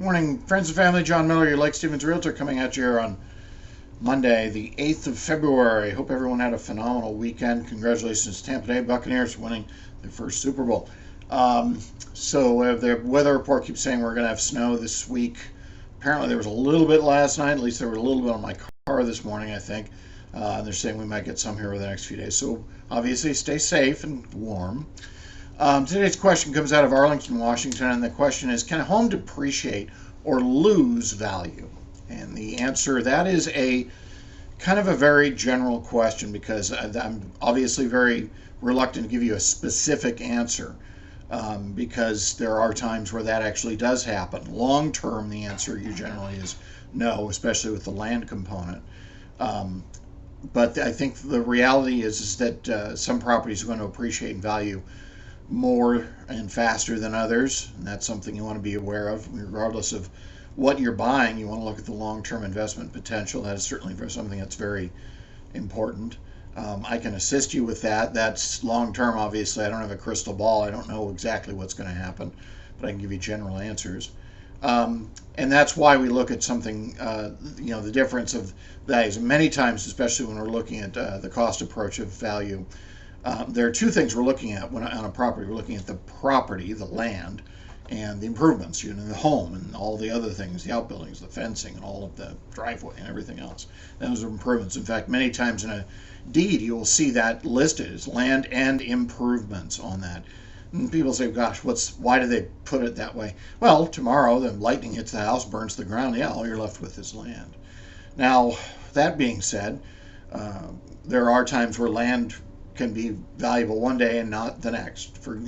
morning, friends and family. John Miller, your Lake Stevens Realtor, coming at you here on Monday, the 8th of February. Hope everyone had a phenomenal weekend. Congratulations to Tampa Bay Buccaneers for winning their first Super Bowl. The weather report keeps saying we're going to have snow this week. Apparently there was a little bit last night. At least there was a little bit on my car this morning, I think. And they're saying we might get some here over the next few days. So obviously stay safe and warm. Today's question comes out of Arlington, Washington, and the question is, can a home depreciate or lose value? And the answer, that is a kind of a very general question, because I'm obviously very reluctant to give you a specific answer, because there are times where that actually does happen. Long term, the answer generally is no, especially with the land component. But I think the reality is that some properties are going to appreciate in value more and faster than others, and that's something you want to be aware of. Regardless of what you're buying, you want to look at the long-term investment potential. That is certainly something that's very important. I can assist you with that. That's long-term, obviously. I don't have a crystal ball. I don't know exactly what's going to happen, but I can give you general answers. And that's why we look at something, the difference of values. Many times, especially when we're looking at the cost approach of value, there are two things we're looking at when on a property. We're looking at the property, the land, and the improvements, the home and all the other things, the outbuildings, the fencing, and all of the driveway and everything else. Those are improvements. In fact, many times in a deed, you will see that listed as land and improvements on that. And people say, gosh, why do they put it that way? Well, tomorrow the lightning hits the house, burns the ground. Yeah, all you're left with is land. Now, that being said, there are times where land can be valuable one day and not the next. For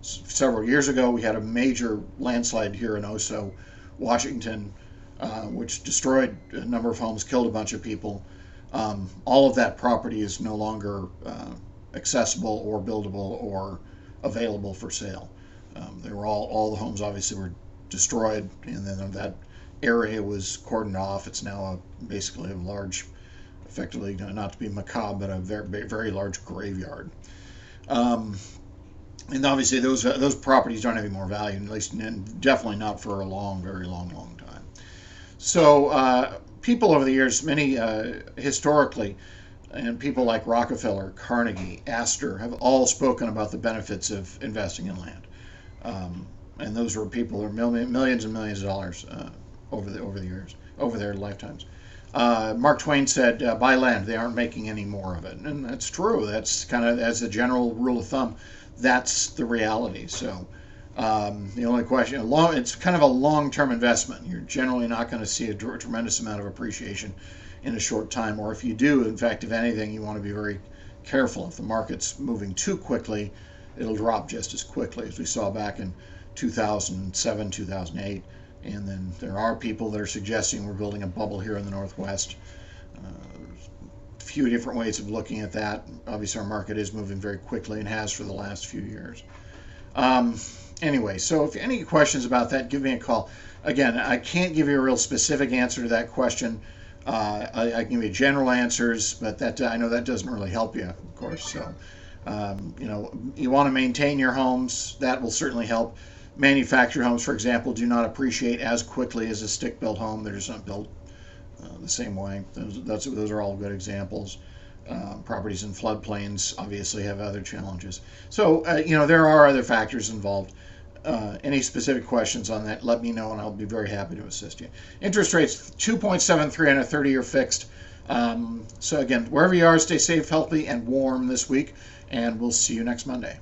several years ago, we had a major landslide here in Oso, Washington, which destroyed a number of homes, killed a bunch of people. All of that property is no longer accessible or buildable or available for sale. They were all the homes obviously were destroyed, and then that area was cordoned off. It's now basically a large, effectively, not to be macabre, but a very, very large graveyard. And obviously those properties don't have any more value, at least definitely not for a very long time. So people over the years, many historically, and people like Rockefeller, Carnegie, Astor, have all spoken about the benefits of investing in land. And those were people who are millions and millions of dollars over the years, over their lifetimes. Mark Twain said, buy land, they aren't making any more of it. And that's true. That's kind of, as a general rule of thumb, that's the reality. So the only question, it's kind of a long-term investment. You're generally not going to see a tremendous amount of appreciation in a short time. Or if you do, in fact, if anything, you want to be very careful. If the market's moving too quickly, it'll drop just as quickly as we saw back in 2007, 2008. And then there are people that are suggesting we're building a bubble here in the Northwest. A few different ways of looking at that. Obviously, our market is moving very quickly and has for the last few years. Anyway, so if any questions about that, give me a call. Again, I can't give you a real specific answer to that question. I can give you general answers, but that I know that doesn't really help you, of course. So, you want to maintain your homes. That will certainly help. Manufactured homes, for example, do not appreciate as quickly as a stick-built home. They're just not built the same way. Those are all good examples. Properties in floodplains obviously have other challenges. So, there are other factors involved. Any specific questions on that, let me know, and I'll be very happy to assist you. Interest rates, 2.73 on a 30-year fixed. So again, wherever you are, stay safe, healthy, and warm this week, and we'll see you next Monday.